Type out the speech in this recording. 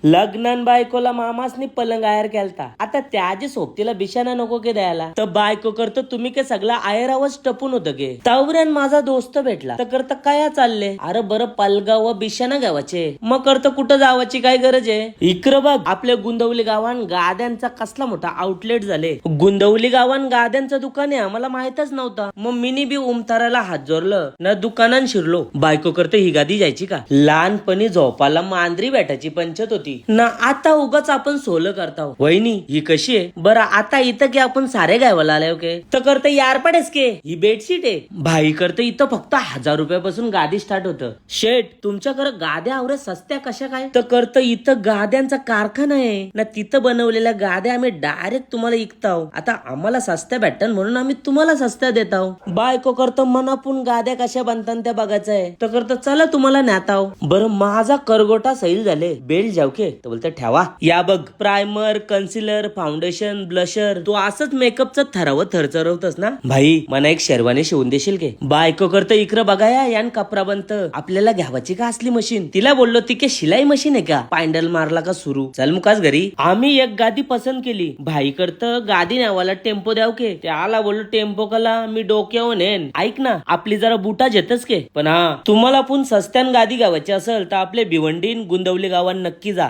लग्नान बायकोला मामासनी पलंग आयर केलता. आता त्याची सोबतीला बिशाना नको के द्यायला. तर बायको करतो तुम्ही के सगळा आयरावच टपून होतं गे. तावऱ्यान माझा दोस्त भेटला तर करता काय चालले. अरे बरं पलगाव व बिशाना गावाचे मग करतं कुठं जावाची काय गरज आहे. इकडं बघ आपल्या गुंदवली गावान गाद्यांचा कसला मोठा आउटलेट झाले. गुंदवली गावान गाद्यांचं दुकान आहे आम्हाला माहितच नव्हता. मग मिनी बी उमताराला हात जोरलं ना दुकानात शिरलो. बायको करते ही गादी जायची का. लहानपणी झोपाला मांजरी भेटायची पंचत होती ना. आता उगाच आपण सोलं करता. वहिनी ही कशी आहे बरं. आता इथं की आपण सारे गावाला आले ओके तर करते यार पडेस के ही बेडशीट आहे. भाई करते इथं फक्त 1000 रुपयापासून गादी स्टार्ट होतं. शेट तुमच्याकडे गाद्या आवरे सस्त्या कशा काय. तर करतं इथं गाद्यांचा कारखाना आहे ना. तिथं बनवलेल्या गाद्या आम्ही डायरेक्ट तुम्हाला विकताव. आता आम्हाला सस्त्या भेटन म्हणून आम्ही तुम्हाला सस्त्या देताव. बायको करतो मनापून गाद्या कशा बनतात त्या बघायचंय. तर करतं चला तुम्हाला न्याताव. बरं माझा करगोटा सैल झाले. बेल्ट जावके तर बोलते ठेवा. या बघ प्रायमर कन्सिलर फाउंडेशन ब्लशर तू असंच मेकअपचं थरावं थरचरवतस ना. भाई मला एक शेरवानी शिवून देशील के. बायको करतं इकडं बघाया यान कपडा बनत आपल्याला घ्यावाची का असली मशीन. तिला बोललो ती के शिलाई मशीन आहे का. पायंडल मारला का सुरू चल मुकाच घरी. आम्ही एक गादी पसंत केली. भाई करतं गादी न्यावाला टेम्पो द्याव के. त्याला बोललो टेम्पो कला मी डोक्यावर नेन. ऐक ना आपली जरा बुटा जेतच के. पण हा तुम्हाला पण सस्त्यान गादी गावाची असेल तर आपले भिवंडीन गुंदवली गावात नक्की जा.